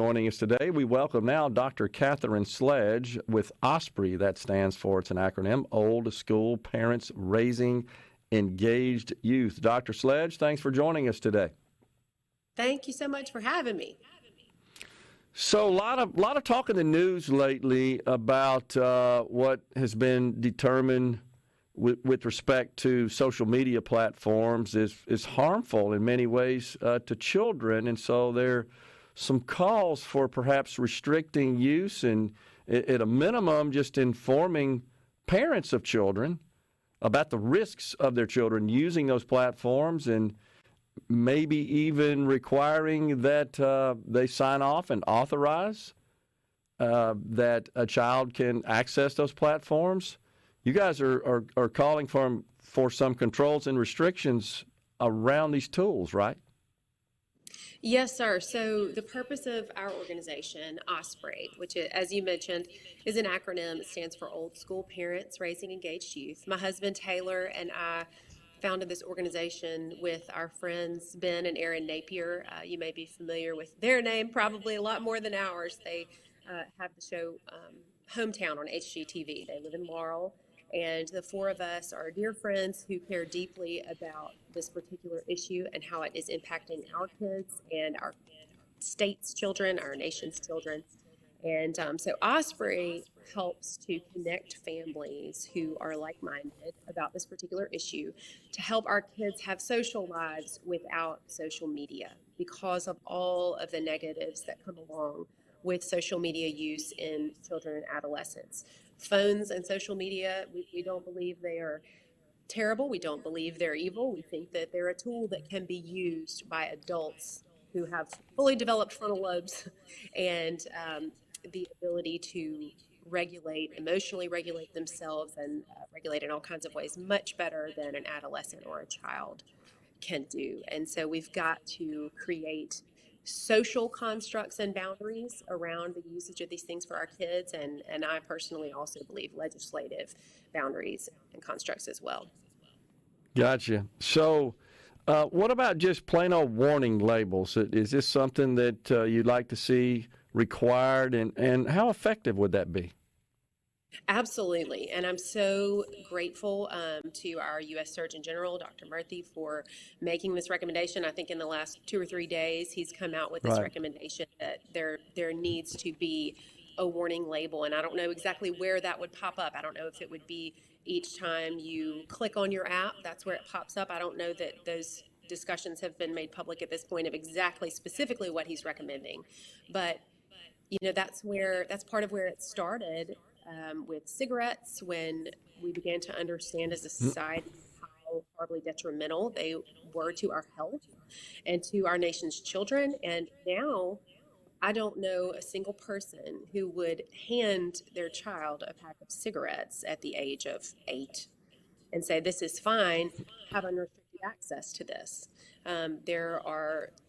Joining us today, we welcome now Dr. Catherine Sledge with O.S.P.R.E.Y. That stands for, it's an acronym, Old School Parents Raising Engaged Youth. Dr. Sledge, thanks for joining us today. Thank you so much for having me. So a lot of talk in the news lately about what has been determined with respect to social media platforms is harmful in many ways to children, and so there some calls for perhaps restricting use and, at a minimum, just informing parents of children about the risks of their children using those platforms, and maybe even requiring that they sign off and authorize that a child can access those platforms. You guys are calling for some controls and restrictions around these tools, right? Yes, sir. So the purpose of our organization, O.S.P.R.E.Y, which, as you mentioned, is an acronym. It stands for Old School Parents Raising Engaged Youth. My husband, Taylor, and I founded this organization with our friends, Ben and Erin Napier. You may be familiar with their name, probably a lot more than ours. They have the show Hometown on HGTV. They live in Laurel. And the four of us are dear friends who care deeply about this particular issue and how it is impacting our kids and our state's children, our nation's children. And so O.S.P.R.E.Y helps to connect families who are like-minded about this particular issue to help our kids have social lives without social media because of all of the negatives that come along with social media use in children and adolescents. Phones and social media, we don't believe they are terrible. We don't believe they're evil. We think that they're a tool that can be used by adults who have fully developed frontal lobes and the ability to emotionally regulate themselves and regulate in all kinds of ways much better than an adolescent or a child can do. And so we've got to create social constructs and boundaries around the usage of these things for our kids, and I personally also believe legislative boundaries and constructs as well. Gotcha. So what about just plain old warning labels? Is this something that you'd like to see required, and how effective would that be? Absolutely. And I'm so grateful to our U.S. Surgeon General, Dr. O.S.P.R.E.Y, for making this recommendation. I think in the last 2 or 3 days, he's come out with this recommendation that there needs to be a warning label. And I don't know exactly where that would pop up. I don't know if it would be each time you click on your app, that's where it pops up. I don't know that those discussions have been made public at this point of exactly specifically what he's recommending. But that's part of where it started with cigarettes, when we began to understand as a society how horribly detrimental they were to our health and to our nation's children. And now I don't know a single person who would hand their child a pack of cigarettes at the age of 8 and say, this is fine, have unrestricted access to this.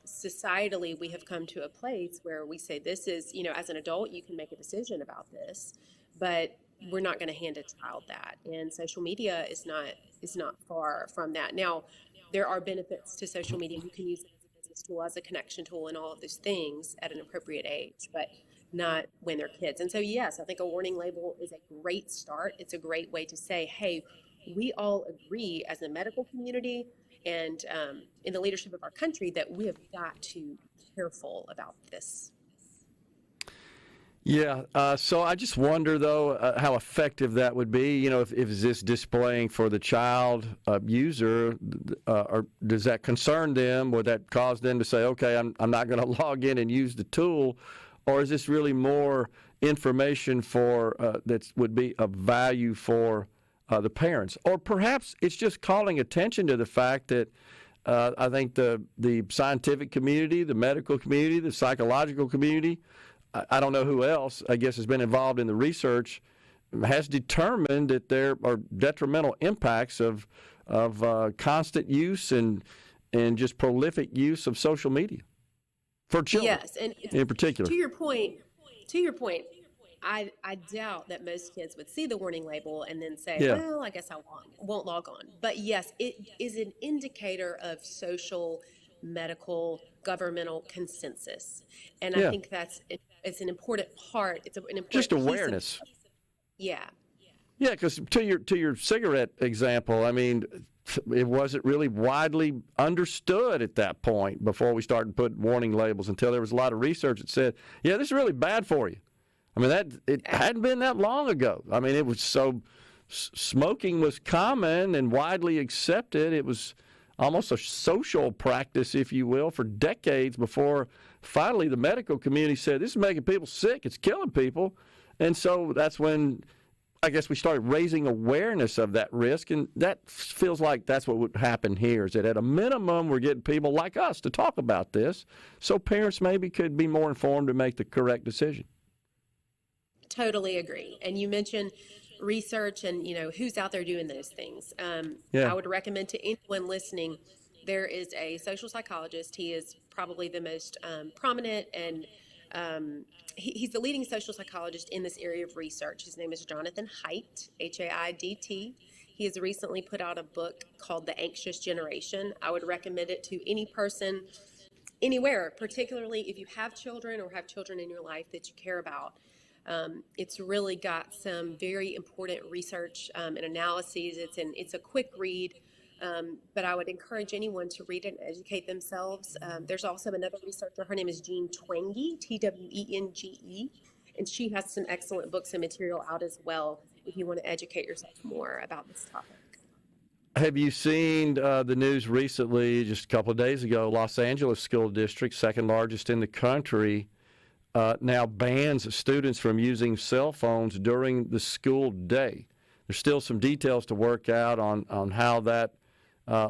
Societally, we have come to a place where we say this is, as an adult, you can make a decision about this, but we're not going to hand a child that. And social media is not far from that. Now, there are benefits to social media. You can use it as a business tool, as a connection tool, and all of those things at an appropriate age, but not when they're kids. And so, yes, I think a warning label is a great start. It's a great way to say, hey, we all agree as a medical community and in the leadership of our country that we have got to be careful about this. Yeah, so I just wonder, though, how effective that would be. If is this displaying for the child user, or does that concern them? Would that cause them to say, okay, I'm not going to log in and use the tool? Or is this really more information for that would be of value for the parents? Or perhaps it's just calling attention to the fact that I think the scientific community, the medical community, the psychological community, I don't know who else, I guess, has been involved in the research, has determined that there are detrimental impacts of constant use and just prolific use of social media for children. Yes, and in particular. To your point, I doubt that most kids would see the warning label and then say, well, I guess I won't log on. But yes, it is an indicator of social, medical governmental consensus. And I Yeah, think it's an important part. It's an important just piece of, awareness. yeah. Yeah, because to your cigarette example, I mean, it wasn't really widely understood at that point before we started putting warning labels until there was a lot of research that said, yeah, this is really bad for you. I mean, it hadn't been that long ago. I mean, it was so smoking was common and widely accepted. It was almost a social practice, if you will, for decades before finally the medical community said, this is making people sick, it's killing people. And so that's when I guess we started raising awareness of that risk, and that feels like that's what would happen here, is that at a minimum we're getting people like us to talk about this so parents maybe could be more informed and make the correct decision. Totally agree. And you mentioned research and, who's out there doing those things. Yeah. I would recommend to anyone listening, there is a social psychologist. He is probably the most prominent and he's the leading social psychologist in this area of research. His name is Jonathan Haidt, Haidt. He has recently put out a book called The Anxious Generation. I would recommend it to any person, anywhere, particularly if you have children or have children in your life that you care about. It's really got some very important research and analyses. It's a quick read. But I would encourage anyone to read it and educate themselves. There's also another researcher. Her name is Jean Twenge, Twenge, and she has some excellent books and material out as well if you want to educate yourself more about this topic. Have you seen the news recently, just a couple of days ago, Los Angeles School District, second largest in the country, now bans students from using cell phones during the school day. There's still some details to work out on how that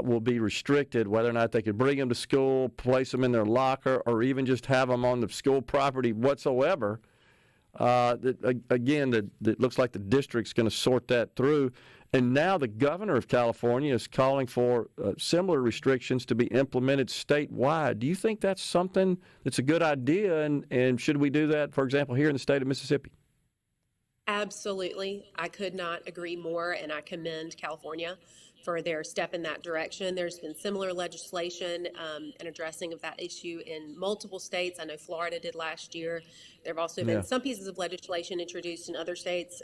will be restricted, whether or not they could bring them to school, place them in their locker, or even just have them on the school property whatsoever. It looks like the district's going to sort that through. And now the governor of California is calling for similar restrictions to be implemented statewide. Do you think that's something that's a good idea? And should we do that, for example, here in the state of Mississippi? Absolutely. I could not agree more, and I commend California for their step in that direction. There's been similar legislation and addressing of that issue in multiple states. I know Florida did last year. There have also been some pieces of legislation introduced in other states,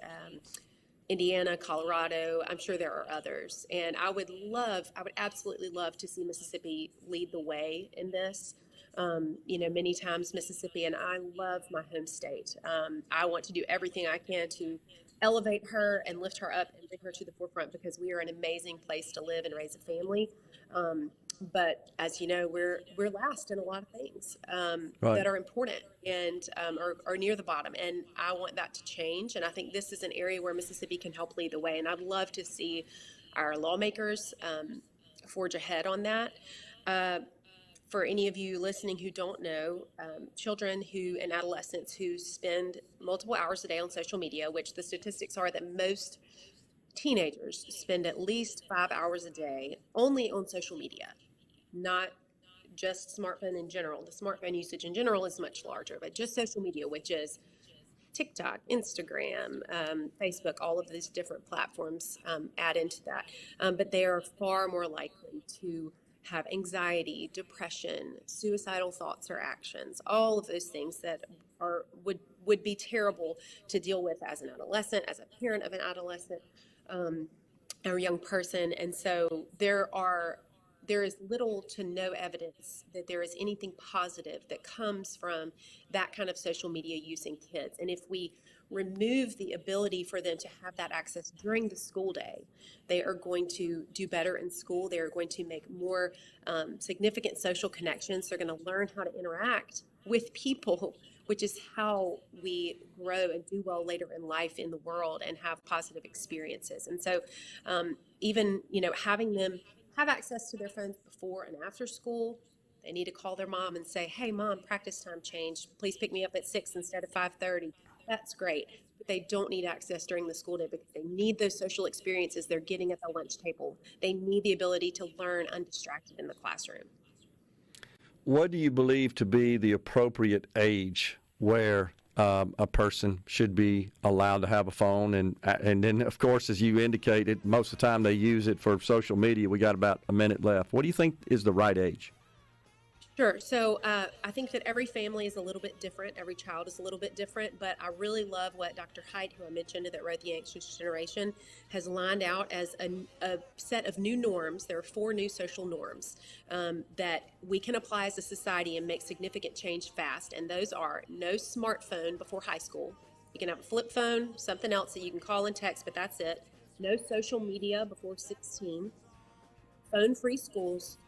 Indiana, Colorado. I'm sure there are others. And I would absolutely love to see Mississippi lead the way in this. Many times Mississippi, and I love my home state. I want to do everything I can to elevate her and lift her up and bring her to the forefront because we are an amazing place to live and raise a family. But as you know, we're last in a lot of things that are important and are near the bottom. And I want that to change. And I think this is an area where Mississippi can help lead the way. And I'd love to see our lawmakers forge ahead on that. For any of you listening who don't know, children and adolescents who spend multiple hours a day on social media, which the statistics are that most teenagers spend at least 5 hours a day only on social media, not just smartphone in general. The smartphone usage in general is much larger, but just social media, which is TikTok, Instagram, Facebook, all of these different platforms add into that. But they are far more likely to have anxiety, depression, suicidal thoughts or actions, all of those things that would be terrible to deal with as an adolescent, as a parent of an adolescent or young person. And so there is little to no evidence that there is anything positive that comes from that kind of social media use in kids. And if we remove the ability for them to have that access during the school day, they are going to do better in school. They are going to make more significant social connections. They're going to learn how to interact with people, which is how we grow and do well later in life in the world and have positive experiences. And so even, having them have access to their phones before and after school, they need to call their mom and say, hey, Mom, practice time changed. Please pick me up at 6 instead of 5:30. That's great. But they don't need access during the school day because they need those social experiences they're getting at the lunch table. They need the ability to learn undistracted in the classroom. What do you believe to be the appropriate age where a person should be allowed to have a phone? And then, of course, as you indicated, most of the time they use it for social media. We got about a minute left. What do you think is the right age? Sure. So I think that every family is a little bit different. Every child is a little bit different. But I really love what Dr. Height, who I mentioned that wrote The Anxious Generation, has lined out as a set of new norms. There are 4 new social norms that we can apply as a society and make significant change fast. And those are no smartphone before high school. You can have a flip phone, something else that you can call and text, but that's it. No social media before 16, phone-free schools,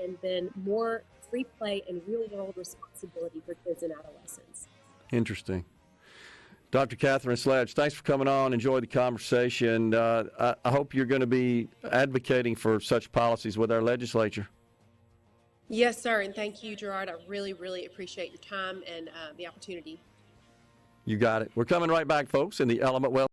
and then more free play and real-world responsibility for kids and adolescents. Interesting. Dr. Catherine Sledge, thanks for coming on. Enjoy the conversation. I hope you're going to be advocating for such policies with our legislature. Yes, sir, and thank you, Gerard. I really, really appreciate your time and the opportunity. You got it. We're coming right back, folks, in the Element Well